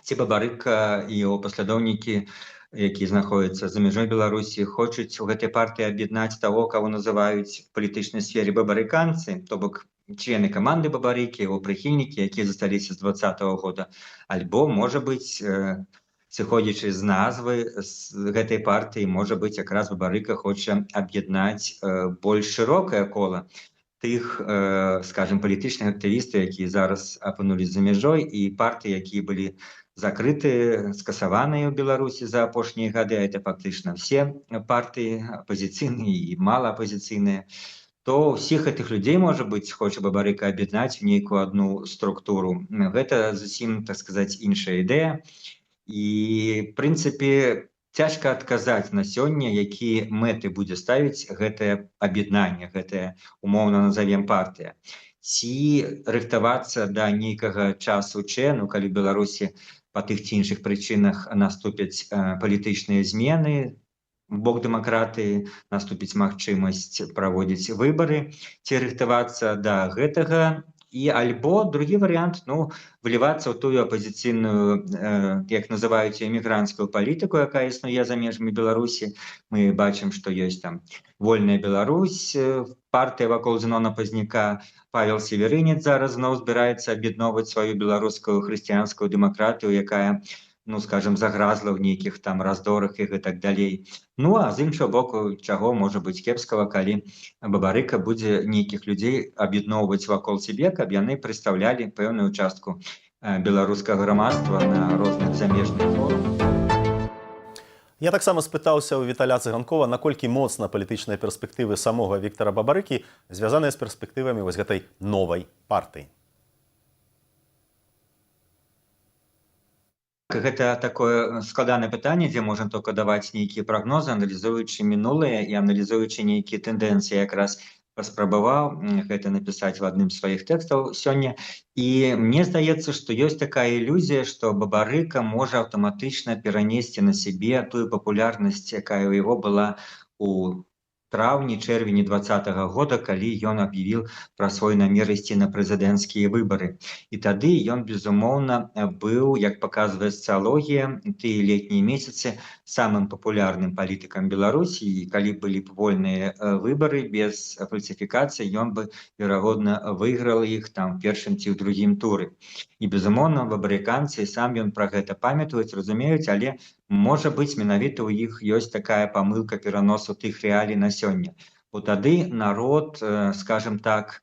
ці Бабарыка і яго паслядоўнікі, якія знаходзяцца за мяжой Беларусі, хочуць у гэтай партыі аб'яднаць таго, каго называюць в палітычнай сферы бабарыканцы, то бок члены каманды Бабарыкі, яго прыхільнікі, якія засталіся з 2020 года, альбо, можа быць, сыходзячы з назвы гэтай партыі, можа быць, якраз Бабарыка хоча аб'яднаць больш шырокае кола тых, скажем, палітычных актывістаў, якія зараз апынуліся за мяжой, і партыі, якія былі закрыты, скасаваныя ў Беларусі за апошнія гады, это фактычна все партыі апазіцыйныя і малаапазіцыйныя, то ўсіх гэтых людзей, можа быць, хоча Бабарыка аб'яднаць у нейкую адну структуру. Гэта зусім, так сказаць, іншая ідэя. І, в прынцыпе, цяжка адказаць на сёння, якія мэты будзе ставіць гэтае аб'яднанне, гэтая, умоўна назовем, партыя. Ці рыхтавацца да нейкага часу калі ў Беларусі па тых ці іншых прычынах наступяць палітычныя змены, бок дэмакратыі, наступіць магчымасць праводзіць выбары, ці рыхтавацца да гэтага, і альбо другі варыянт, влівацца ў тую апазіцыйную, як называюць, эмігранцкую палітыку, якая існуе за межамі Беларусі. Мы бачым, што ёсць там Вольная Беларусь, партыя вакол Зенона Пазняка, Павел Северынец зараз зноў збіраецца аб'ядноўваць сваю беларускую хрысціянскую дэмакратыю, якая ну, скажем, загразла ў нейкіх там раздорах і гэтак далей. Ну, а з іншага боку, чаго можа быць кепскага, калі Бабарыка будзе нейкіх людзей аб'ядноўваць вакол сябе, каб яны прадстаўлялі пэўную частку беларускага грамадства на розных замежных форумах. Я таксама спытаўся ў Віталя Цыганкова, наколькі моцна палітычныя перспектывы самога Віктара Бабарыкі звязаныя з перспектывамі вось гэтай новай партыі. Гэта такое складанае пытанне, дзе можна толькі даваць нейкія прагнозы, аналізуючы мінулае і аналізуючы нейкія тэндэнцыі. Якраз паспрабаваў гэта напісаць у адным з сваіх тэкстаў сёння. І мне здаецца, што ёсць такая ілюзія, што Бабарыка можа аўтаматычна перанесці на сябе тую папулярнасць, якая ў яго была у траўні-чэрвені 2020 года, калі ён аб'явіў пра свой намер ісці на прэзідэнцкія выбары. І тады ён, безумоўна, быў, як паказвае сацыялогія, тыя летнія месяцы самым папулярным палітыкам Беларусі, і калі былі б вольныя выбары без фальсіфікацый, ён бы, верагодна, выйграў іх там у першым ці ў другім туры. І, безумоўна, бабарыканцы, сам ён пра гэта памятаюць, разумеюць, але можа быць, менавіта ў іх ёсць такая памылка пераносу тых рэалій на сёння. Бо тады народ, скажем так,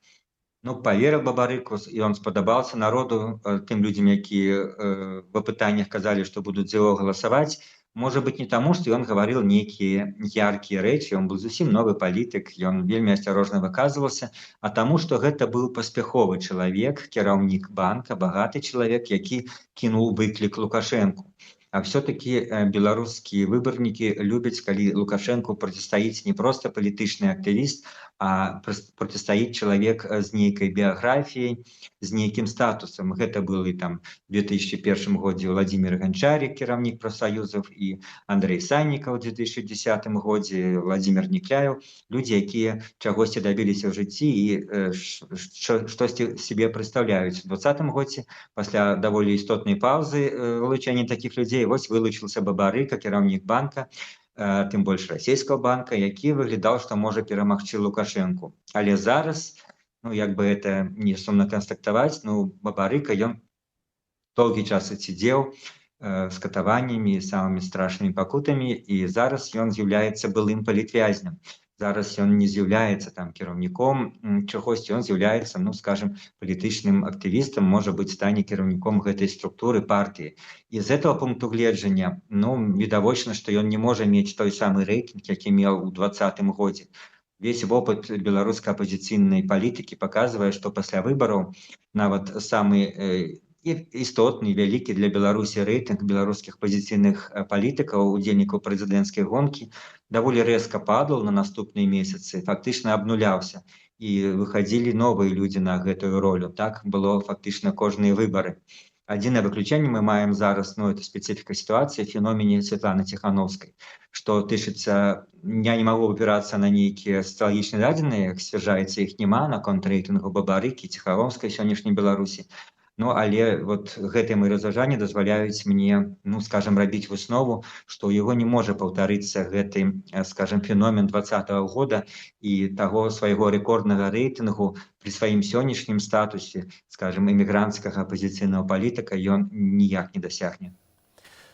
паверыў Бабарыку, і ён спадабаўся народу, тым людзям, якія в апытаннях казалі, што будуць за яго галасаваць. Можа быць, не таму, што ён гаварыў нейкія яркія рэчы, ён быў зусім новы палітык, ён вельмі асцярожна выказваўся, а таму, што гэта быў паспяховы чалавек, кіраўнік банка, багаты чалавек, які кінуў выклік Лукашэнку. А все-таки беларускія выбарнікі любяць, калі Лукашэнку процістаіць не проста палітычны актывіст, а процістаіць чалавек з нейкай біяграфіяй, з нейкім статусам. Гэта был і там в 2001 годзе Владимир Гончарик, кіраўнік прафсаюзаў, і Андрей Саннікаў у 2010 годзе, Владимир Некляев, людзі, якія чагосьці дабіліся ў жыцці і штосьці сябе прадстаўляюць. У 2020 годзе, пасля даволі істотнай паўзы вылучэння такіх людзей, вось вылучыўся Бабарыка, кіраўнік банка, тым больш расійскага банка, які выглядаў, што можа перамагчы Лукашэнку. Але зараз, як бы это не сумна канстатаваць, Бабарыка, ён доўгі час адсидзеў з катаваннямі, самымі страшнымі пакутамі, і зараз ён з'яўляецца былым палітвязням. Зараз ён не з'яўляецца там кіраўніком чагосьці, ён з'яўляецца, скажем, палітычным актывістам, можа быць, стане кіраўніком гэтай структуры партыі. І з этого пункту гледжання, відавочна, што ён не можа мець той самы рэйтынг, які меў у 2020 годзе. Весь вопыт беларускай апазіцыйнай палітыкі паказвае, што пасля выбараў нават самы істотны, вялікі для Беларусі рэйтынг беларускіх пазіцыйных палітыкаў, удзельнікаў прэзідэнцкай гонкі, даволі рэзка падал на наступныя месяцы, фактычна абнуляўся, і выхадзілі новыя людзі на гэтую ролю. Так было фактычна кожныя выбары. Адзінае выключэнне мы маем зараз, это специфіка сітуацыі, феномене Светланы Ціхановскай, што тычыцца, я не магу выбірацца на нейкія сацыялагічныя дадзеныя, сцвярджаецца, іх няма наконт рэйтынгу Бабарыкі, Ціхановскай сённяшняй Беларусі. Але вот гэтыя мои разважанні дазваляюць мне, скажем, рабіць выснову, што ў яго не можа паўтарыцца гэты, скажем, феномен 2020 года і таго свайго рэкорднага рэйтынгу пры сваім сённяшнім статусе, скажем, эмігранцкага апазіцыйнага палітыка ён ніяк не дасягне.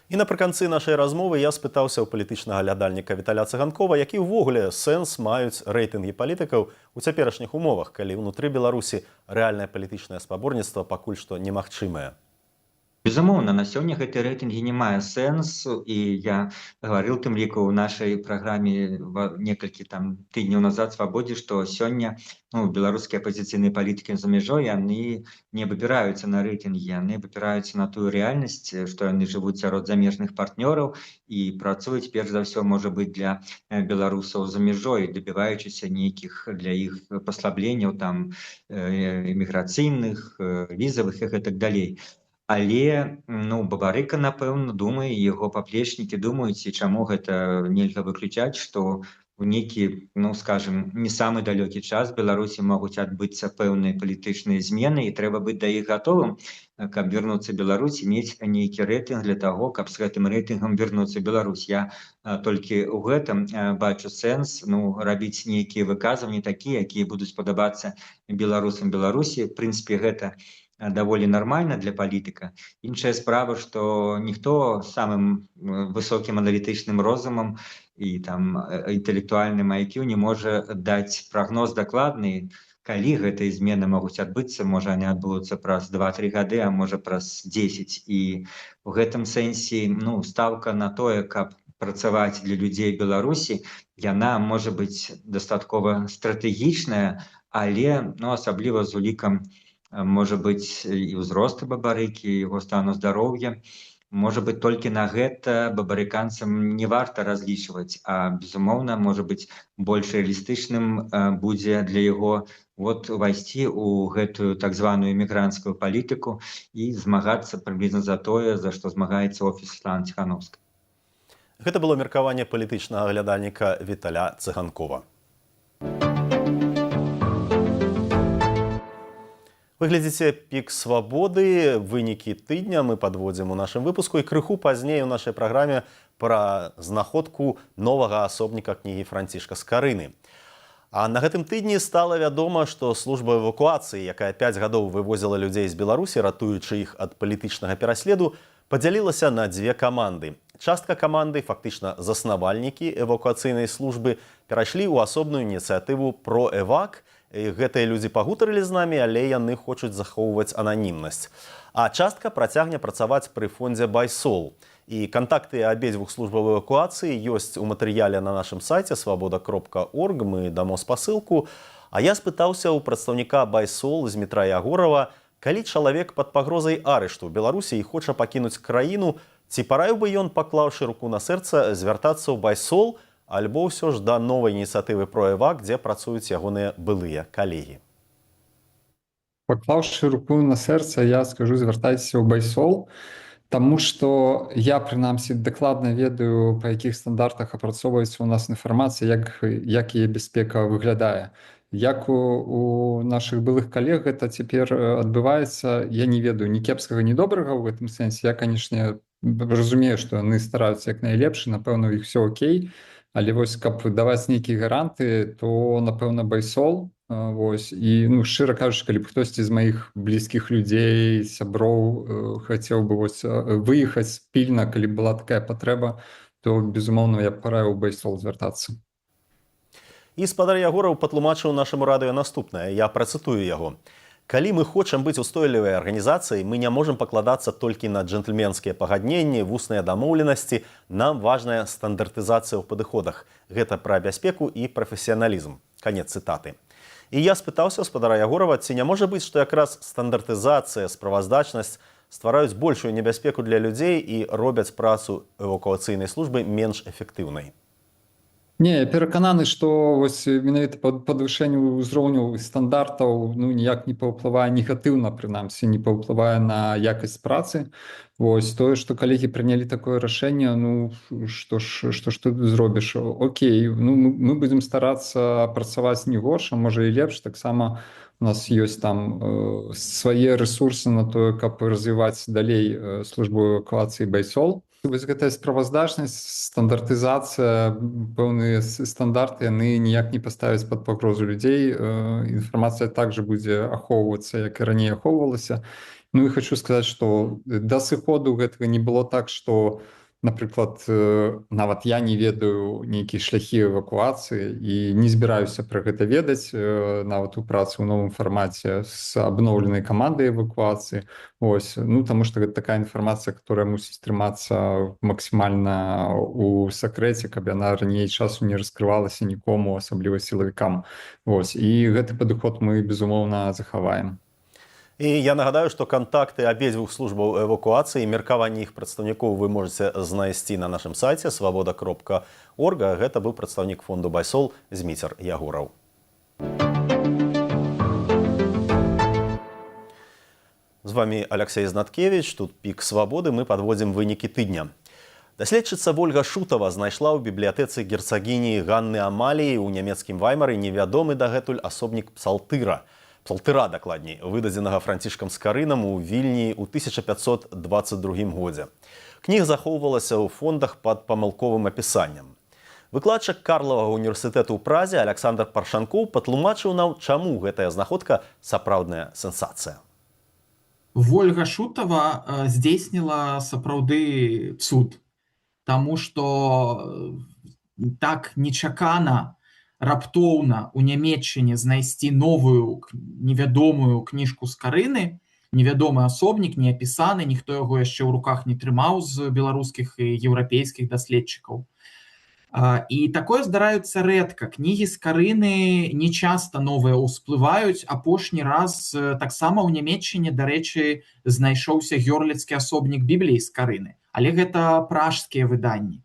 І напрыканцы нашай размовы я спытаўся ў палітычнага глядальніка Віталя Цыганкова, які ўвогуле сэнс маюць рэйтынгі палітыкаў у цяперашніх умовах, калі ўнутры Беларусі рэальнае палітычнае спаборніцтва пакуль што немагчымае. Безумоўна, на сёння гэты рэйтынгі не мае сэнсу, і я гаварыў тым ліку ў нашай праграме некалькі тыдняў назад «Свабодзе», што сёння беларускія апазіцыйныя палітыкі за мяжой, яны не абапіраюцца на рэйтынгі, яны абапіраюцца на тую рэальнасць, што яны жывуць сярод замежных партнёраў і працуюць, перш за ўсё, можа быць, для беларусаў за мяжой, дабіваючыся нейкіх для іх паслабленняў эміграцыйных, візавых і гэтак далей. Але Бабарыка, напэўна, думае, яго паплечнікі думаюць, і чаму гэта нельга выключаць, што у нейкі, скажем, не самы далёкі час Беларусі могуць адбыцца пэўныя палітычныя змены, і трэба быць да іх гатовым, каб вярнуцца ў Беларусь, мець нейкі рэйтынг для таго, каб з гэтым рэйтынгам вярнуцца ў Беларусь. Я толькі ў гэтым бачу сэнс рабіць нейкія выказванні такія, якія будуць падабацца беларусам Беларусі. В прынцыпе, гэта даволі нармальна для палітыка. Іншая справа, што ніхто самым высокім аналітычным розумам і там інтэлектуальным IQ не можа даць прагноз дакладны, калі гэтыя змены могуць адбыцца. Можа, они адбудуцца праз 2-3 гады, а можа праз 10. І ў гэтым сэнсе стаўка на тое, каб працаваць для людзей Беларусі, яна можа быць дастаткова стратэгічная, але асабліва з улікам можа быць і ўзросту Бабарыкі, яго стану здароўя. Можа быць, толькі на гэта бабарыканцам не варта разлічваць, а, безумоўна, можа быць, больш рэалістычным будзе для яго увайсці ў гэтую так званую эмігранцкую палітыку і змагацца прыблізна за тое, за што змагаецца офіс Светланы Ціханаўскай. Гэта было меркаванне палітычнага аглядальніка Віталя Цыганкова. Вы глядзіце «Пік свабоды», вынікі тыдня мы падводзім у нашым выпуску, і крыху пазней у нашай праграме пра знаходку новага асобніка кнігі Францішка Скарыны. А на гэтым тыдні стала вядома, што служба эвакуацыі, якая 5 гадоў вывозіла людзей з Беларусі, ратуючы іх ад палітычнага пераследу, падзялілася на 2 каманды. Частка каманды, фактычна заснавальнікі эвакуацыйнай службы, перайшлі ў асобную ініцыятыву «Проэвак». Гэтыя людзі пагутарылі з намі, але яны хочуць захоўваць ананімнасць. А частка працягне працаваць пры фондзе «Байсол». І кантакты абедзвюх службаў эвакуацыі ёсць у матэрыяле на нашым сайце свабода.орг, мы дамо спасылку. А я спытаўся ў прадстаўніка «Байсол» Змітра Ягорова, калі чалавек пад пагрозай арышту ў Беларусі і хоча пакінуць краіну, ці параіў бы ён, паклаўшы руку на сэрца, звяртацца ў «Байсол», альбо ўсё ж да новай ініцыятывы «Проэвак», дзе працуюць ягоныя былыя калегі? Паклаўшы руку на сэрца, я скажу, звяртайцеся ў «Байсол», таму што я, прынамсі, дакладна ведаю, па якіх стандартах апрацоўваецца ў нас інфармацыя, як яе бяспека выглядае. Як у нашых былых калег гэта цяпер адбываецца, я не ведаю ні кепскага, ні добрага ў гэтым сэнсе. Я, канешне, разумею, што яны стараюцца як найлепш, напэўна, у іх все окей. Але каб даваць нейкія гаранты, то, напэўна, «Байсол». І, шчыра кажучы, калі б хтосьці з маіх блізкіх людзей, сяброў хацеў бы выехаць пільна, калі б была такая патрэба, то, безумоўна, я б параіў у «Байсол» звяртацца. І спадар Ягораў патлумачыў нашаму радыё наступнае. Я працытую яго. Калі мы хочам быць устойлівай арганізацыяй, мы не можам пакладацца толькі на джентльменскія пагадненні, вусныя дамоўленасці. Нам важная стандартызацыя ў падыходах. Гэта пра бяспеку і прафесіяналізм. Канец цытаты. І я спытаўся спадара Ягорава, ці не можа быць, што якраз стандартызацыя, справаздачнасць ствараюць большую небяспеку для людзей і робяць працу эвакуацыйнай службы менш эфектыўнай. Не, я перакананы, што менавіта падвышэнню ўзроўню стандартаў ніяк не паўплывае негатыўна, прынамсі, не паўплывае на якасць працы. Тое, што калегі прынялі такое рашэнне, што ж ты зробіш? Окей, мы будзем старацца працаваць не горш, а можа і лепш. Таксама у нас ёсць там свае рэсурсы на тое, каб развіваць далей службу эвакуацыі «Байсол». Гэтая справаздачнасць, стандартызацыя, пэўныя стандарты, яны ніяк не паставяць пад пагрозу людзей. Інфармацыя также будзе ахоўвацца, як і раней ахоўвалася. І хочу сказаць, што да сыходу гэтага не было так, што, напрыклад, нават я не ведаю нейкія шляхі эвакуацыі і не збіраюся пра гэта ведаць, нават у працы ў новым фармаце з абноўленай камандай эвакуацыі. Таму што гэта такая інфармацыя, которая мусіць трымацца максімальна ў сакрэце, каб яна раней часу не раскрывалася нікому, асабліва сілавікам. І гэты падыход мы, безумоўна, захаваем. І я нагадаю, што кантакты абедзвюх службаў эвакуацыі і меркаванні іх прадстаўнікоў вы можаце знайсці на нашым сайце свабода.орг. Гэта быў прадстаўнік фонду «Байсол» Зміцер Ягораў. З вами Алексей Знаткевич, тут «Пік свабоды», мы падводзім вынікі тыдня. Даследчыца Вольга Шутава знайшла ў бібліятэцы герцагіні Ганны Амаліі ў нямецкім Ваймары невядомы дагэтуль асобнік псалтыра, дакладней, выдадзенага Францішкам Скарынам у Вільні ў 1522 годзе. Кніга захоўвалася ў фондах пад памылковым апісаннем. Выкладчык Карлавага універсітэту ў Празе Александр Паршанкоў патлумачыў нам, чаму гэтая знаходка сапраўдная сенсацыя. Вольга Шутова здзейсніла сапраўды цуд, таму што так нечакана, раптоўна у Нямецчыне знайсці новую невядомую кніжку з Карыны, невядомы асобнік, не апісаны, ніхто яго яшчэ ў руках не трымаў з беларускіх і еўрапейскіх даследчыкаў. І такое здараецца рэдка. Кнігі з Карыны не часта новыя ўсплываюць. Апошні раз таксама ў Нямецчыне, дарэчы, знайшоўся гёрліцкі асобнік Бібліі з Карыны, але гэта пражскія выданні.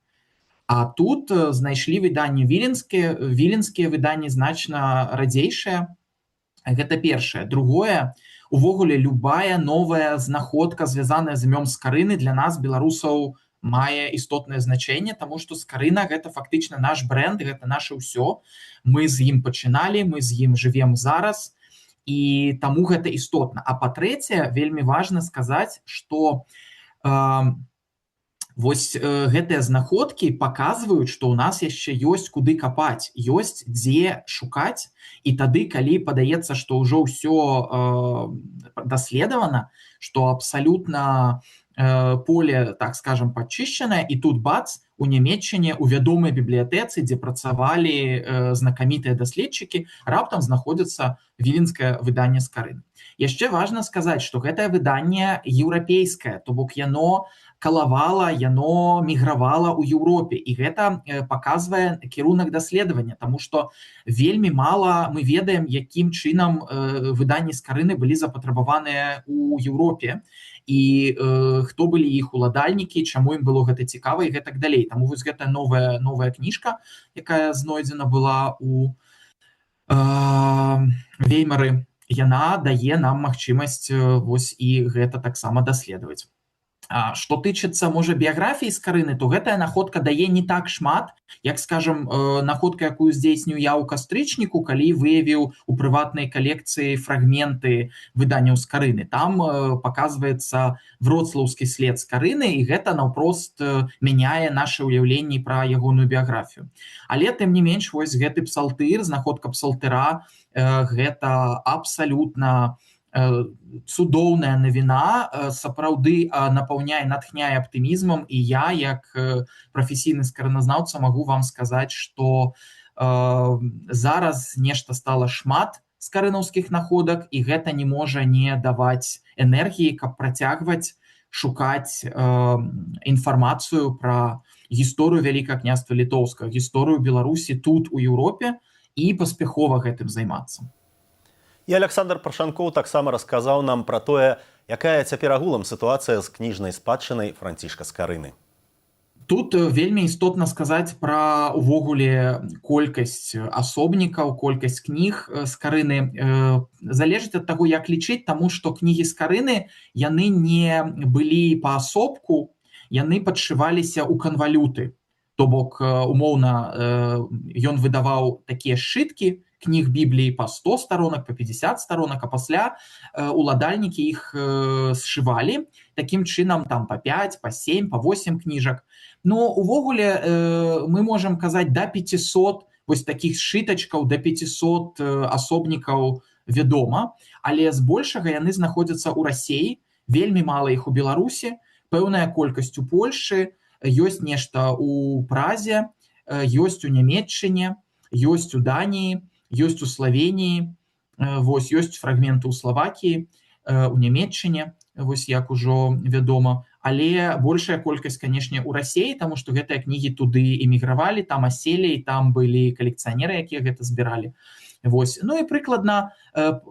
А тут знайшлі выданні віленскія выданні значна радзейшыя. Гэта першае. Другое, увогуле любая новая знаходка, звязаная з імём Скарыны, для нас, беларусаў, мае істотнае значэнне, таму што Скарына — гэта фактычна наш бренд, гэта наша ўсё. Мы з ім пачыналі, мы з ім жывем зараз, і таму гэта істотна. А па-трэцяе, вельмі важна сказаць, што вось гэтыя знаходкі паказваюць, што ў нас яшчэ ёсць куды капаць, ёсць дзе шукаць, і тады, калі падаецца, што ўжо ўсё даследавана, што абсалютна поле, так скажем, падчышчанае, і тут бац, у Нямецчыне, у вядомай бібліятэцы, дзе працавалі знакамітыя даследчыкі, раптам знаходзіцца віленскае выданне з Карыны. Яшчэ важна сказаць, што гэтае выданне еўрапейскае, то бок яно калавала, яно мігравала ў Еўропе, і гэта паказвае кірунак даследавання, таму што вельмі мала мы ведаем, якім чынам выданні з Карыны былі запатрабаваныя ў Еўропе, і хто былі іх уладальнікі, чаму ім было гэта цікава і гэтак далей. Таму вось гэта новая кніжка, якая знойдзена была у Веймары, яна дае нам магчымасць вось і гэта таксама даследаваць. Што тычыцца, можа, біяграфіі з Карыны, то гэтая находка дае не так шмат, як, скажам, находка, якую здзейсніў я ў кастрычніку, калі выявіў у прыватнай калекцыі фрагменты выданняў з Карыны. Там паказваецца вроцлаўскі след з Карыны, і гэта наўпрост мяняе наша ўяўленні пра ягоную біяграфію. Але, тым не менш, вось гэты псалтыр, знаходка псалтыра, гэта абсалютна цудоўная навіна, сапраўды напаўняе, натхняе аптымізмам, і я, як прафесійны скараназнаўца, магу вам сказаць, што зараз нешта стала шмат скарынаўскіх находак, і гэта не можа не даваць энергіі, каб працягваць шукаць інфармацыю пра гісторыю Вялікага княства Літоўскага, гісторыю Беларусі тут, у Еўропе, і паспяхова гэтым займацца. І Александр Паршанкоў таксама расказаў нам пра тое, якая цяпер агулам сітуацыя з кніжнай спадчынай Францішка Скарыны. Тут вельмі істотна сказаць пра увогуле колькасць асобнікаў, колькасць кніг з Карыны. Залежыць ад таго, як лічыць, таму што кнігі з Карыны, яны не былі паасобку, яны падшываліся ў канвалюты. То бок, умоўна, ён выдаваў такія сшыткі кніг Бібліі па 100 старонак, па 50 старонак, а пасля уладальнікі іх сшывалі, такім чынам там па 5, па 7, па 8 кніжак. Ну, увогуле, мы можам казаць да 500 вось такіх сшытачкаў, да 500 асобнікаў вядома, але збольшага яны знаходзяцца ў Расіі, вельмі мала іх у Беларусі, пэўная колькасць у Польшы, ёсць нешта ў Празе, ёсць у Нямецчыне, ёсць у Даніі, ёсць у Славеніі, вось ёсць фрагменты ў Славакіі, у Нямецчыне, вось як ужо вядома, але большая колькасць, канешне, у Расіі, таму што гэтыя кнігі туды эмігравалі, там аселі, і там былі калекцыянеры, якія гэта збіралі. Вось. Ну і прыкладна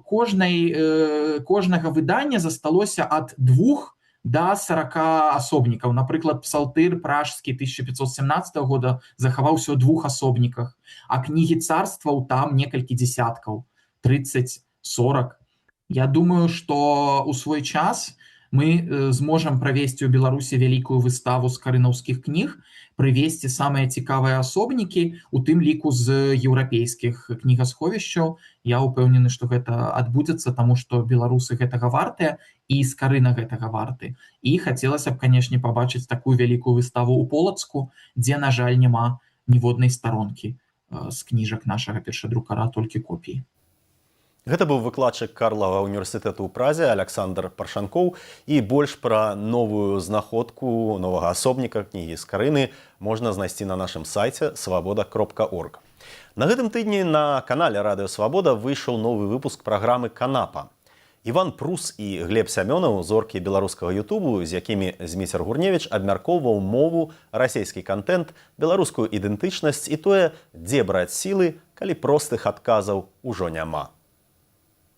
кожнага выдання засталося ад 2 да 40 асобнікаў. Напрыклад, псалтыр пражскі 1517 года захаваўся ў 2 асобніках, а кнігі царстваў там некалькі дзесяткаў, 30-40. Я думаю, што ў свой час мы зможам правесці ў Беларусі вялікую выставу з карынаўскіх кніг, прывесці самыя цікавыя асобнікі, у тым ліку з еўрапейскіх кнігасховішчаў. Я ўпэўнены, што гэта адбудзецца, таму што беларусы гэтага вартыя, і з Карына гэтага варты. І хацелася б, канешне, пабачыць такую вялікую выставу ў Полацку, дзе, на жаль, няма ніводнай старонкі з кніжак нашага першадрукара, толькі копіі. Гэта быў выкладчык Карлава універсітэту ў Празе Александр Паршанкоў, і больш пра новую знаходку новага асобніка кнігі з Карыны можна знайсці на нашым сайце свабода.орг. На гэтым тыдні на канале Радыё Свабода выйшаў новы выпуск праграмы «Канапа». Іван Прус і Глеб Сямёнаў, зоркі беларускага ютубу, з якімі Зміцер Гурневіч абмяркоўваў мову, расійскі контент, беларускую ідэнтычнасць і тое, дзе браць сілы, калі простых адказаў ужо няма.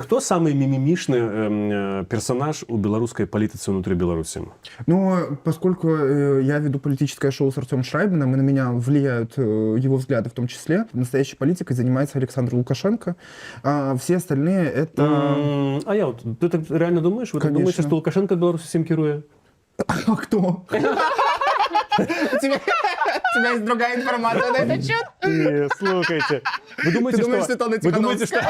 Кто самый мимимишный персонаж у белорусской политики внутри Беларуси? Ну, поскольку я веду политическое шоу с Артемом Шрайбиным, и на меня влияют его взгляды в том числе, настоящей политикой занимается Александр Лукашенко, а все остальные это... Ты так реально думаешь? Вы так думаете, что Лукашенко в Беларуси всем керует? А кто? У тебя есть другая информация на этот счет? Нет, слушайте. Вы думаете, что... Вы думаете, что...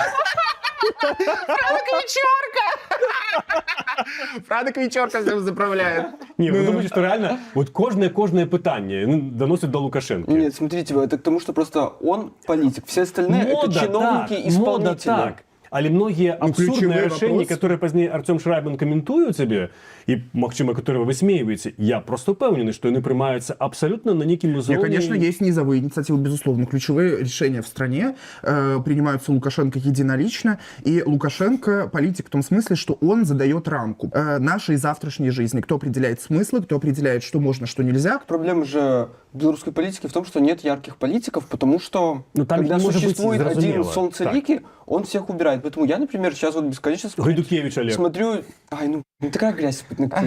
Фрадок Вечерка всем заправляет. Не, вы думаете, что реально вот кожное пытание доносит до Лукашенко? Нет, смотрите, это к тому, что просто он политик, все остальные это чиновники, исполнители. Мода так. Але многие абсурдные решения, которые позднее Артем Шрайбин комментует себе, и, магчыма, которые вы высмеиваете, я просто уверен, что они принимаются абсолютно на неким уровне. Конечно, есть низовые инициативы, безусловно. Ключевые решения в стране принимаются Лукашенко единолично, и Лукашенко политик в том смысле, что он задает рамку нашей завтрашней жизни. Кто определяет смыслы, кто определяет, что можно, что нельзя. Проблема же белорусской политики в том, что нет ярких политиков, потому что когда существует один солнцеликий, он всех убирает. Поэтому я, например, сейчас вот бесконечно смотрю... Ай, ну, такая грязь,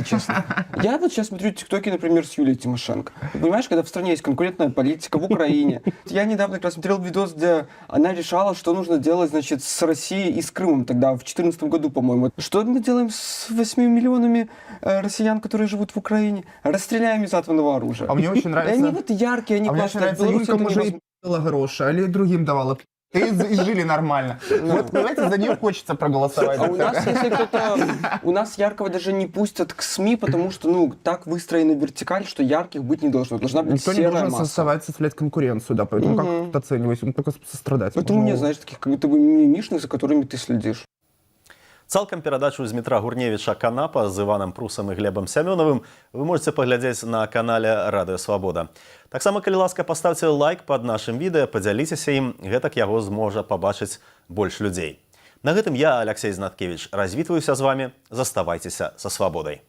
честно. Я вот сейчас смотрю тиктоки, например, с Юлией Тимошенко. Ты понимаешь, когда в стране есть конкурентная политика, в Украине. Я недавно как раз смотрел видос, где она решала, что нужно делать, значит, с Россией и с Крымом тогда, в 2014 году, по-моему. Что мы делаем с 8 миллионами россиян, которые живут в Украине? Расстреляем из атомного оружия. А мне очень нравится... И они вот яркие, они классные. А мне нравится, Юлька уже и дала гроши, а или другим давала. И жили нормально. Вот, понимаете, за нее хочется проголосовать. А у нас, если кто-то... У нас яркого даже не пустят к СМИ, потому что, ну, так выстроена вертикаль, что ярких быть не должно. Должна быть никто серая не должен составлять конкуренцию, да, поэтому как тут оценивать? Он только сострадать. Поэтому нет, знаешь, таких как будто бы мимишных, за которыми ты следишь. Цалкам перадачу Змітра Гурневіча «Канапа» з Іванам Прусам і Глебам Сямёнавым вы можете паглядзець на канале Радыё Свабода. Таксама, калі ласка, паставце лайк пад нашым відэа, падзяліцеся ім, гэтак яго зможа пабачыць больш людзей. На гэтым я, Алексей Знаткевич, развітваюся з вамі. Заставайцеся са свабодай.